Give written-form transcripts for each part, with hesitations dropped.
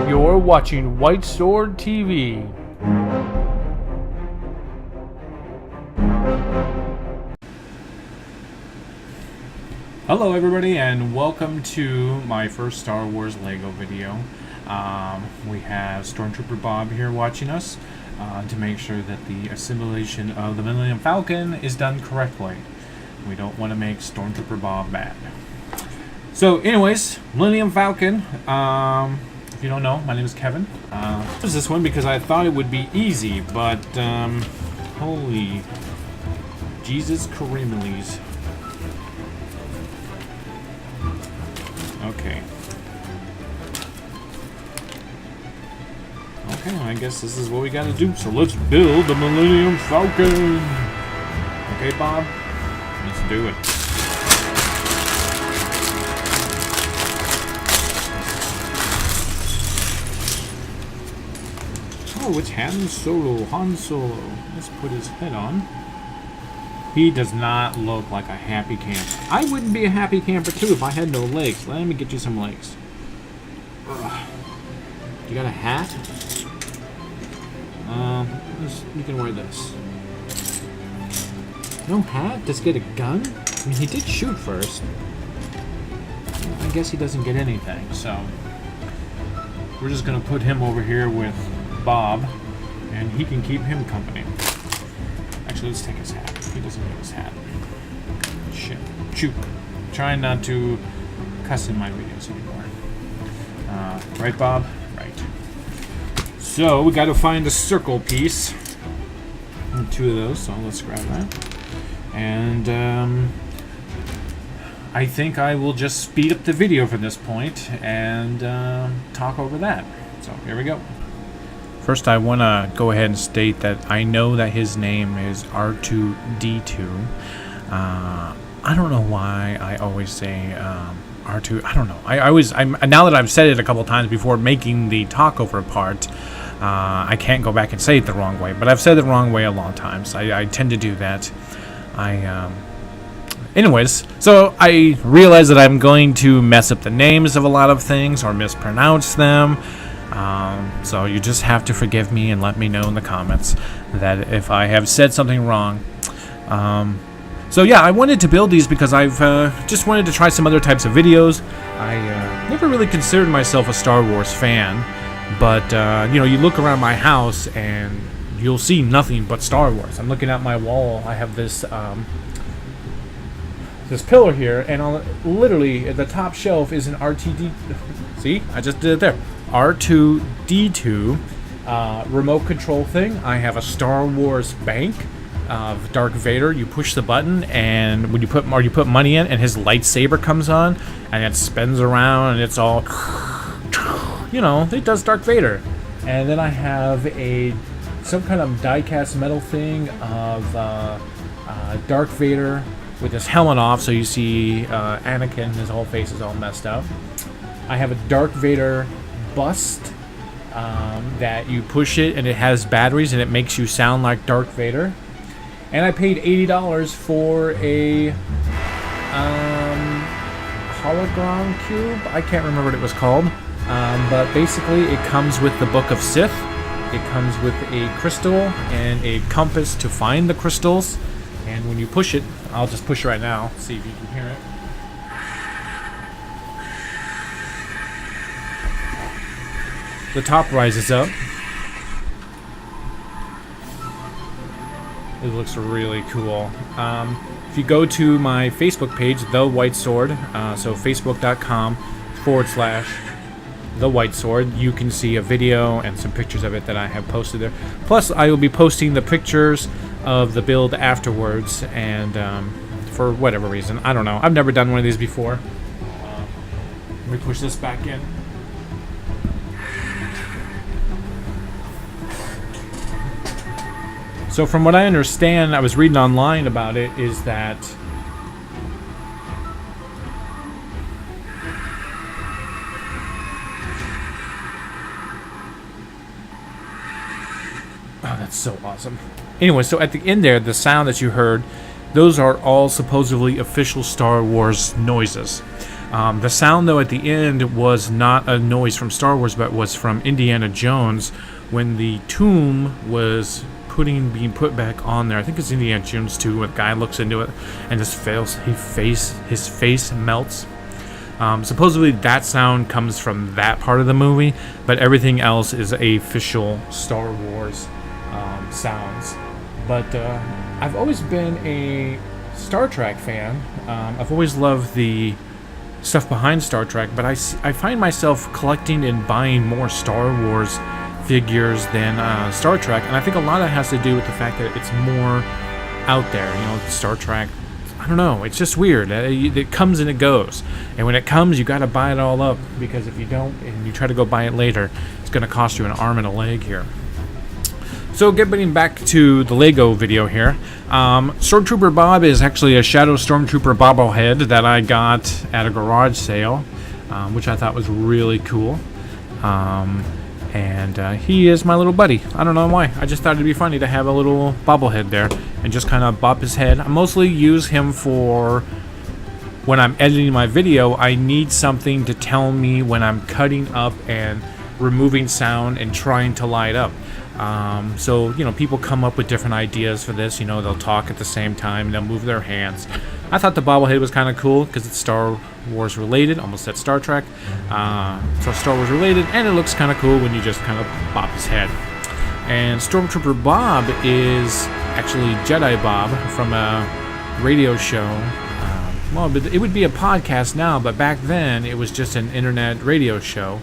You're watching White Sword TV. Hello everybody and welcome to my first Star Wars Lego video. We have Stormtrooper Bob here watching us to make sure that the assimilation of the Millennium Falcon is done correctly. We don't want to make Stormtrooper Bob mad. So anyways, Millennium Falcon, if you don't know, my name is Kevin. I chose this one because I thought it would be easy, but holy Jesus Kareemalies. Okay. Okay, I guess this is what we gotta do. So let's build the Millennium Falcon. Okay, Bob? Let's do it. Oh, it's Han Solo. Let's put his head on. He does not look like a happy camper. I wouldn't be a happy camper too if I had no legs. Let me get you some legs. Ugh. You got a hat? You can wear this. No hat? Does he get a gun? I mean, he did shoot first. I guess he doesn't get anything, so we're just gonna put him over here with Bob, and he can keep him company. Actually, let's take his hat. He doesn't get his hat. Shit. Shoot. Trying not to cuss in my videos anymore. Right, Bob? Right. So, we gotta find a circle piece. And 2 of those, so let's grab that. And, I think I will just speed up the video from this point and talk over that. So, here we go. First, I want to go ahead and state that I know that his name is R2-D2. I don't know why I always say R2. I don't know. Now that I've said it a couple times before making the talkover part, I can't go back and say it the wrong way. But I've said it the wrong way a long time, so I tend to do that. Anyways, so I realize that I'm going to mess up the names of a lot of things or mispronounce them. So you just have to forgive me and let me know in the comments that if I have said something wrong. So yeah, I wanted to build these because I've just wanted to try some other types of videos. I never really considered myself a Star Wars fan, but you know, you look around my house and you'll see nothing but Star Wars. I'm looking at my wall. I have this this pillar here, and literally at the top shelf is an RTD. See, I just did it there. R2-D2 remote control thing. I have a Star Wars bank of Darth Vader. You push the button, and when you put money in, and his lightsaber comes on, and it spins around, and it's all, you know, it does Darth Vader. And then I have some kind of die-cast metal thing of Darth Vader with his helmet off, so you see Anakin, his whole face is all messed up. I have a Darth Vader bust that you push it and it has batteries and it makes you sound like Darth Vader. And I paid $80 for a hologram cube. I can't remember what it was called, but basically it comes with the Book of Sith. It comes with a crystal and a compass to find the crystals. And when you push it, I'll just push it right now, see if you can hear it. The top rises up. It looks really cool. If you go to my Facebook page, The White Sword, so facebook.com/The White Sword, you can see a video and some pictures of it that I have posted there. Plus, I will be posting the pictures of the build afterwards, and for whatever reason, I don't know. I've never done one of these before. Let me push this back in. So from what I understand, I was reading online about it, is that oh, that's so awesome. Anyway, so at the end there, the sound that you heard, those are all supposedly official Star Wars noises. The sound, though, at the end was not a noise from Star Wars, but was from Indiana Jones when the tomb was being put back on there. I think it's Indiana Jones 2, where the guy looks into it and his face melts. Supposedly that sound comes from that part of the movie, but everything else is official Star Wars sounds. But I've always been a Star Trek fan. I've always loved the stuff behind Star Trek, but I find myself collecting and buying more Star Wars figures than Star Trek, and I think a lot of it has to do with the fact that it's more out there. Star Trek, I don't know, it's just weird. It comes and it goes, and when it comes, you got to buy it all up, because if you don't and you try to go buy it later, it's going to cost you an arm and a leg here. So getting back to the Lego video here, Stormtrooper Bob is actually a Shadow Stormtrooper bobblehead that I got at a garage sale, which I thought was really cool. And he is my little buddy. I don't know why. I just thought it'd be funny to have a little bobblehead there and just kind of bop his head. I mostly use him for when I'm editing my video. I need something to tell me when I'm cutting up and removing sound and trying to light up. So people come up with different ideas for this. They'll talk at the same time, they'll move their hands. I thought the bobblehead was kind of cool because it's Star Wars related, almost said Star Trek. So Star Wars related, and it looks kind of cool when you just kind of bop his head. And Stormtrooper Bob is actually Jedi Bob from a radio show. Well, it would be a podcast now, but back then it was just an internet radio show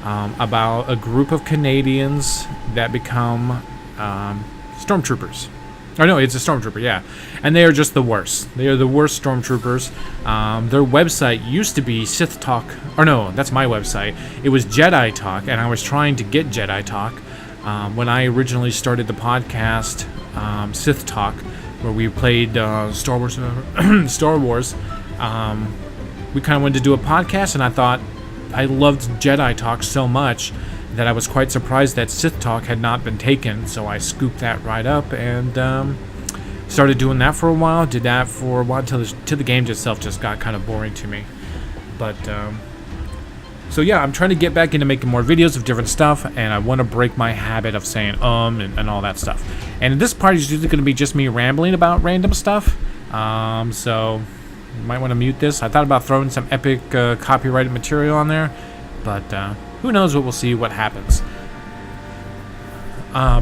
about a group of Canadians that become stormtroopers. Oh no, it's a stormtrooper, yeah. And they are just the worst. They are the worst stormtroopers. Their website used to be Sith Talk. Or no, that's my website. It was Jedi Talk, and I was trying to get Jedi Talk when I originally started the podcast, Sith Talk, where we played Star Wars. Star Wars. We kind of wanted to do a podcast, and I thought I loved Jedi Talk so much that I was quite surprised that Sith Talk had not been taken, so I scooped that right up and started doing that for a while. Did that for a while till the game itself just got kind of boring to me. But so yeah, I'm trying to get back into making more videos of different stuff, and I want to break my habit of saying and all that stuff. And this part is usually going to be just me rambling about random stuff. So you might want to mute this. I thought about throwing some epic copyrighted material on there, but who knows what we'll see what happens.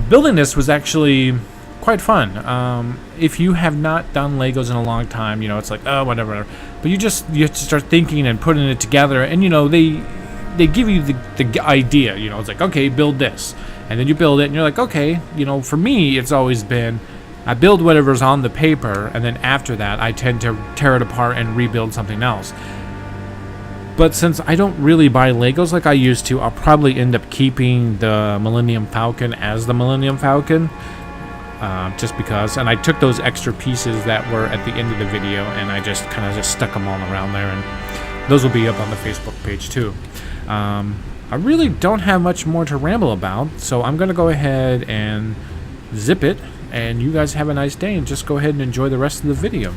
Building this was actually quite fun. If you have not done Legos in a long time, it's like, oh, whatever. But you have to start thinking and putting it together, and they give you the idea. It's like, okay, build this, and then you build it, and you're like, okay. For me, it's always been, I build whatever's on the paper, and then after that, I tend to tear it apart and rebuild something else. But since I don't really buy Legos like I used to, I'll probably end up keeping the Millennium Falcon as the Millennium Falcon. Just because. And I took those extra pieces that were at the end of the video, and I just kind of stuck them all around there. And those will be up on the Facebook page too. I really don't have much more to ramble about, so I'm going to go ahead and zip it. And you guys have a nice day, and just go ahead and enjoy the rest of the video.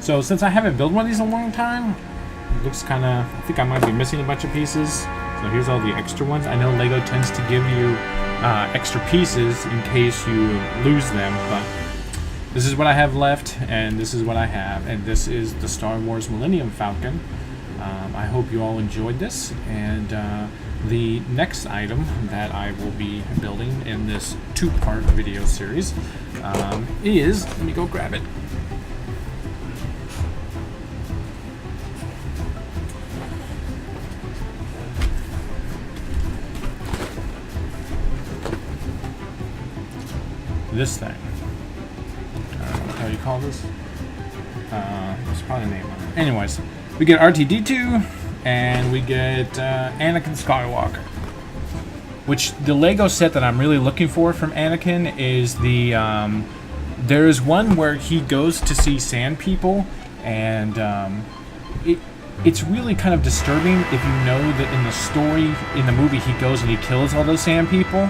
So since I haven't built one of these in a long time, it looks kind of, I think I might be missing a bunch of pieces. So here's all the extra ones. I know Lego tends to give you extra pieces in case you lose them, but this is what I have left, and this is what I have, and this is the Star Wars Millennium Falcon. I hope you all enjoyed this, and the next item that I will be building in this two-part video series is, let me go grab it. This thing. I don't know how you call this. There's probably a name on it. Anyways, we get RTD2 and we get Anakin Skywalker. Which the Lego set that I'm really looking for from Anakin is the there is one where he goes to see sand people, and it's really kind of disturbing if you know that in the story, in the movie, he goes and he kills all those sand people.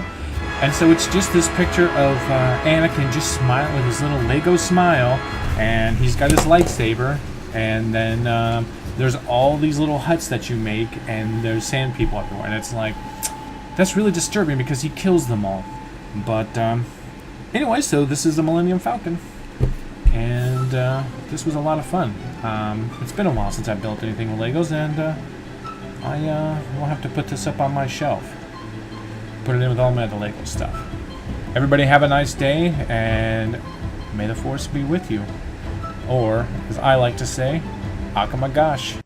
And so it's just this picture of Anakin just smiling with his little Lego smile, and he's got his lightsaber, and then there's all these little huts that you make, and there's sand people everywhere, and it's like, that's really disturbing because he kills them all. But anyway, so this is the Millennium Falcon, and this was a lot of fun. It's been a while since I built anything with Legos, and I will have to put this up on my shelf. Put it in with all my other Lego stuff. Everybody have a nice day, and may the Force be with you. Or, as I like to say, Akamagosh.